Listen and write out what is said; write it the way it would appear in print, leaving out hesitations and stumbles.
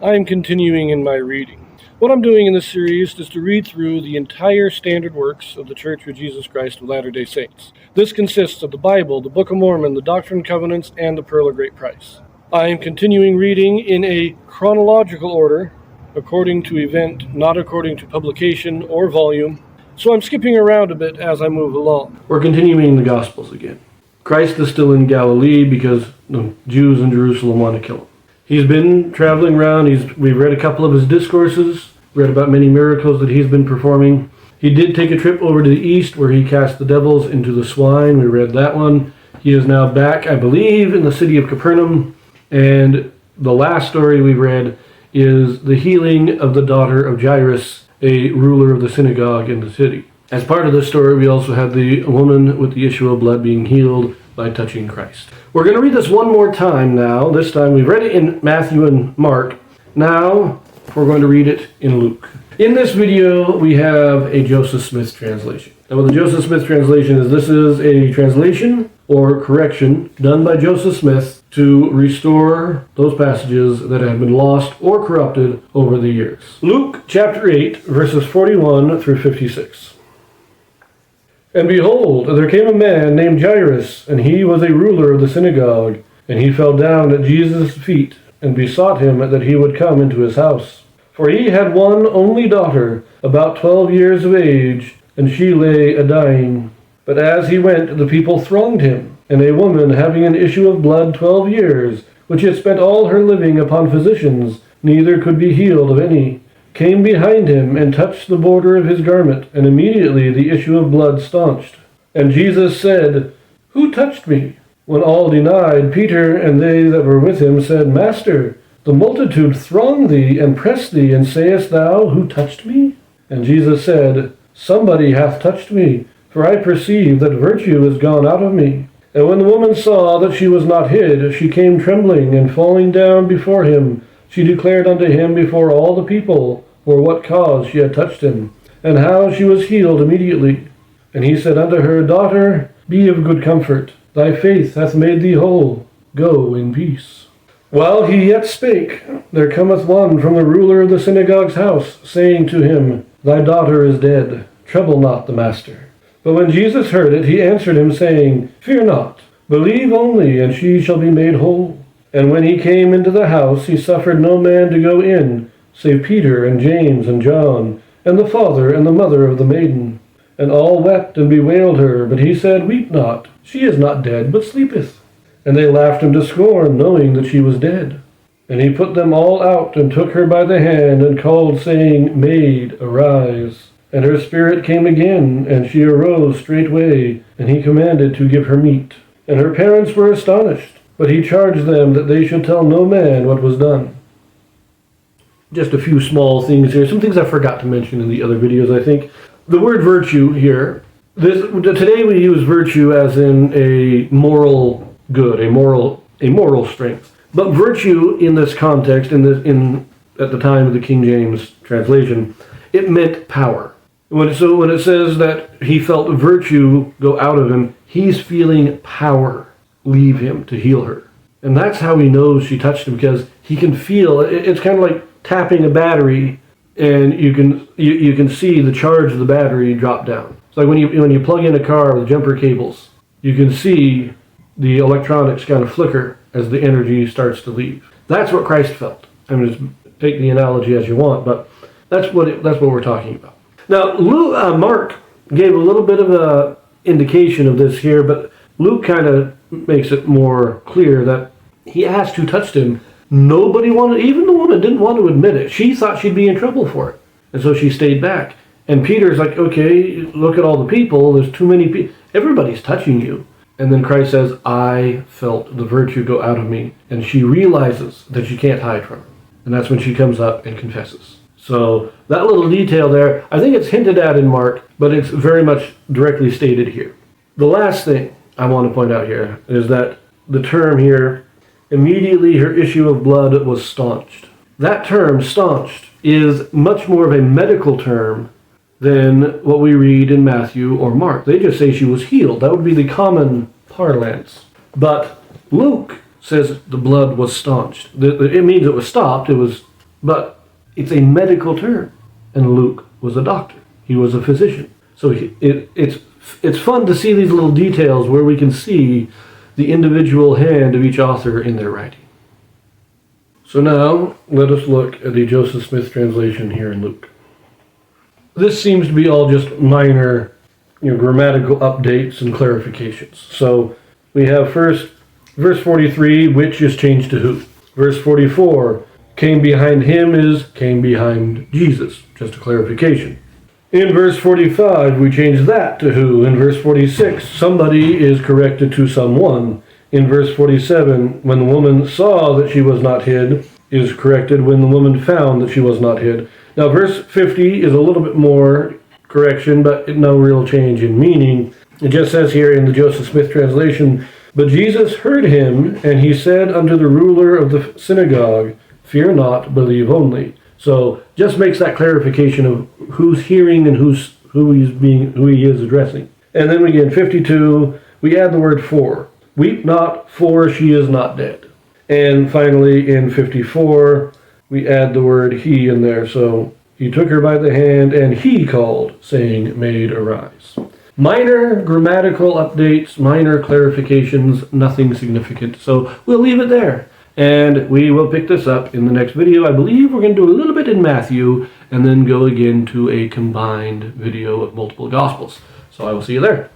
I am continuing in my reading. What I'm doing in this series is to read through the entire standard works of the Church of Jesus Christ of Latter-day Saints. This consists of the Bible, the Book of Mormon, the Doctrine and Covenants, and the Pearl of Great Price. I am continuing reading in a chronological order, according to event, not according to publication or volume, so I'm skipping around a bit as I move along. We're continuing the Gospels again. Christ is still in Galilee because the Jews in Jerusalem want to kill him. He's been traveling around. We've read a couple of his discourses, read about many miracles that he's been performing. He did take a trip over to the east where he cast the devils into the swine. We read that one. He is now back, I believe, in the city of Capernaum. And the last story we read is the healing of the daughter of Jairus, a ruler of the synagogue in the city. As part of this story, we also had the woman with the issue of blood being healed by touching Christ. We're going to read this one more time now. This time we've read it in Matthew and Mark. Now we're going to read it in Luke. In this video, we have a Joseph Smith translation. Now what the Joseph Smith translation is, this is a translation or correction done by Joseph Smith to restore those passages that have been lost or corrupted over the years. Luke chapter 8, verses 41 through 56. And behold, there came a man named Jairus, and he was a ruler of the synagogue. And he fell down at Jesus' feet, and besought him that he would come into his house. For he had one only daughter, about 12 years of age, and she lay a-dying. But as he went, the people thronged him. And a woman having an issue of blood 12 years, which had spent all her living upon physicians, neither could be healed of any, came behind him and touched the border of his garment, and immediately the issue of blood staunched. And Jesus said, Who touched me? When all denied, Peter and they that were with him said, Master, the multitude throng thee and press thee, and sayest thou, Who touched me? And Jesus said, Somebody hath touched me, for I perceive that virtue is gone out of me. And when the woman saw that she was not hid, she came trembling, and falling down before him, she declared unto him before all the people for what cause she had touched him, and how she was healed immediately. And he said unto her, Daughter, be of good comfort. Thy faith hath made thee whole. Go in peace. While he yet spake, there cometh one from the ruler of the synagogue's house, saying to him, Thy daughter is dead. Trouble not the master. But when Jesus heard it, he answered him, saying, Fear not. Believe only, and she shall be made whole. And when he came into the house, he suffered no man to go in, save Peter and James and John, and the father and the mother of the maiden. And all wept and bewailed her, but he said, Weep not, she is not dead, but sleepeth. And they laughed him to scorn, knowing that she was dead. And he put them all out, and took her by the hand, and called, saying, Maid, arise. And her spirit came again, and she arose straightway, and he commanded to give her meat. And her parents were astonished. But he charged them that they should tell no man what was done. Just a few small things here. Some things I forgot to mention in the other videos, I think. The word virtue here. Today we use virtue as in a moral good, a moral strength. But virtue in this context, at the time of the King James translation, it meant power. When it says that he felt virtue go out of him, he's feeling power leave him to heal her. And that's how he knows she touched him, because he can feel, it's kind of like tapping a battery, and you can see the charge of the battery drop down. It's like when you plug in a car with jumper cables, you can see the electronics kind of flicker as the energy starts to leave. That's what Christ felt. I mean, just take the analogy as you want, but that's what we're talking about. Now, Mark gave a little bit of a indication of this here, but Luke kind of makes it more clear that he asked who touched him. Nobody wanted, even the woman didn't want to admit it. She thought she'd be in trouble for it. And so she stayed back. And Peter's like, okay, look at all the people. There's too many people. Everybody's touching you. And then Christ says, I felt the virtue go out of me. And she realizes that she can't hide from him. And that's when she comes up and confesses. So that little detail there, I think it's hinted at in Mark, but it's very much directly stated here. The last thing I want to point out here is that the term here, immediately her issue of blood was staunched. That term, staunched, is much more of a medical term than what we read in Matthew or Mark. They just say she was healed. That would be the common parlance. But Luke says the blood was staunched. It means it was stopped. It was but it's a medical term, and Luke was a doctor. He was a physician. So it's fun to see these little details where we can see the individual hand of each author in their writing. So now, let us look at the Joseph Smith translation here in Luke. This seems to be all just minor, grammatical updates and clarifications. So we have first, verse 43, which is changed to who. Verse 44, came behind him is came behind Jesus. Just a clarification. In verse 45, we change that to who. In verse 46, somebody is corrected to someone. In verse 47, when the woman saw that she was not hid, is corrected when the woman found that she was not hid. Now, verse 50 is a little bit more correction, but no real change in meaning. It just says here in the Joseph Smith translation, but Jesus heard him, and he said unto the ruler of the synagogue, fear not, believe only. So, just makes that clarification of who's hearing and who he is addressing. And then we get in 52, we add the word for. Weep not, for she is not dead. And finally, in 54, we add the word he in there. So, he took her by the hand, and he called, saying, Maid, arise. Minor grammatical updates, minor clarifications, nothing significant. So, we'll leave it there. And we will pick this up in the next video. I believe we're going to do a little bit in Matthew, and then go again to a combined video of multiple Gospels. So, I will see you there.